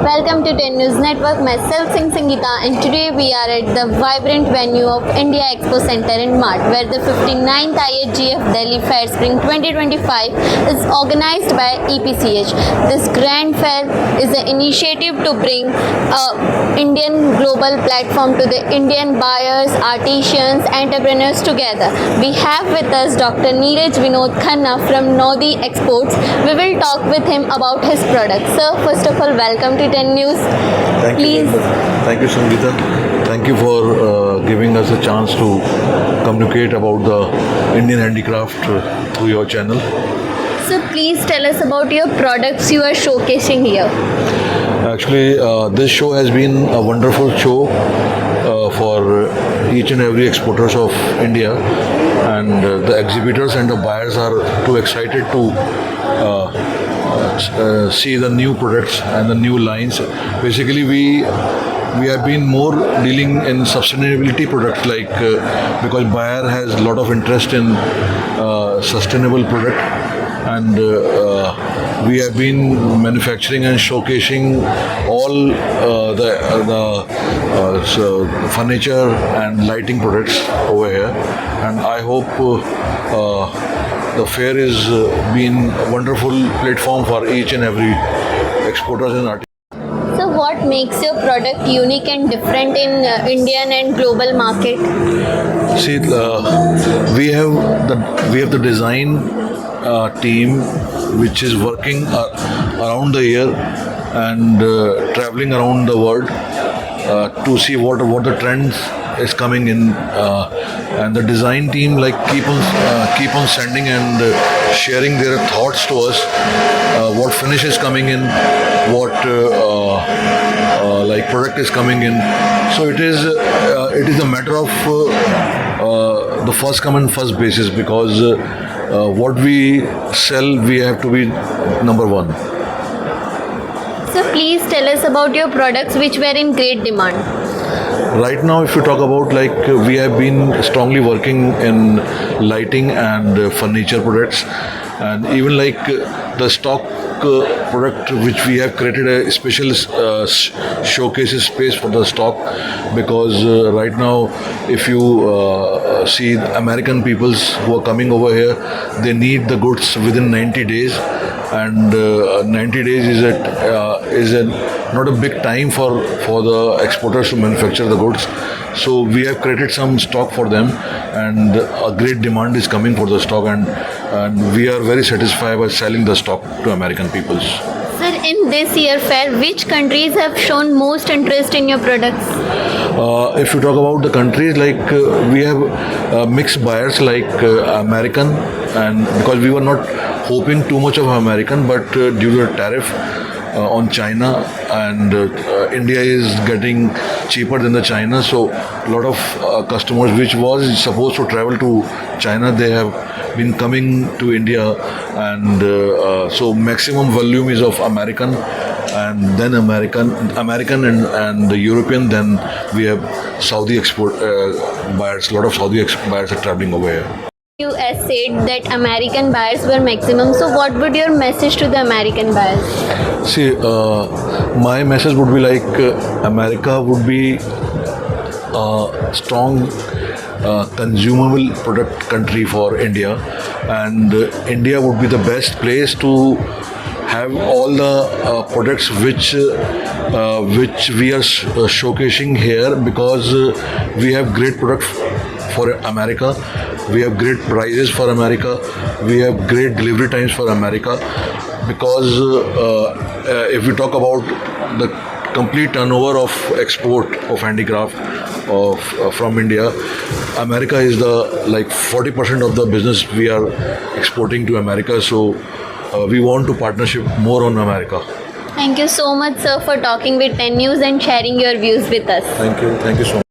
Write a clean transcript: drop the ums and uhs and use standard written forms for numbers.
Welcome to 10 News Network. Myself Singh Sangeeta, and today we are at the vibrant venue of India Expo Center in Mart, where the 59th IHGF Delhi Fair Spring 2025 is organized by EPCH. This grand fair is an initiative to bring Indian global platform to the Indian buyers, artisans, entrepreneurs together. We have with us Dr. Neeraj Vinod Khanna from Nodi Exports. We will talk with him about his products. Sir, first of all, welcome to 10 News. Thank Please. you. Thank you, Sangeeta. Thank you for giving us a chance to communicate about the Indian handicraft through your channel. So please tell us about your products you are showcasing here. Actually, this show has been a wonderful show for each and every exporters of India, and the exhibitors and the buyers are too excited to see the new products and the new lines. Basically, we have been more dealing in sustainability products, like because buyer has a lot of interest in sustainable product, and we have been manufacturing and showcasing all the furniture and lighting products over here, and I hope the fair is been a wonderful platform for each and every exporters and artists. So what makes your product unique and different in Indian and global market? See, we have the design team which is working around the year and traveling around the world to see what the trends is coming in, and the design team keep on sending and sharing their thoughts to us, what finish is coming in, what product is coming in. So it is a matter of the first come and first basis, because what we sell, we have to be number one. So please tell us about your products which were in great demand. Right now, if you talk about, we have been strongly working in lighting and furniture products, and even the stock product which we have created a special showcase space for the stock, because right now if you see American peoples who are coming over here, they need the goods within 90 days, and 90 days is not a big time for the exporters to manufacture the goods. So we have created some stock for them, and a great demand is coming for the stock, and we are very satisfied by selling the stock to American peoples. Sir, in this year fair, which countries have shown most interest in your products? If you talk about the countries, we have mixed buyers, American, and because we were not hoping too much of American, but due to the tariff on China, and India is getting cheaper than the China, so a lot of customers which was supposed to travel to China, they have been coming to India, and so maximum volume is of American, and then American and the European. Then we have Saudi export buyers. A lot of Saudi buyers are traveling over here. You as said that American buyers were maximum. So what would your message to the American buyers? See, my message would be America would be a strong consumable product country for India, and India would be the best place to have all the products which we are showcasing here, because we have great products for America, we have great prices for America, we have great delivery times for America, because if we talk about the complete turnover of export of handicraft from India, America is the 40% of the business we are exporting to America. So we want to partnership more on America. Thank you so much, sir, for talking with 10 News and sharing your views with us. Thank you so much.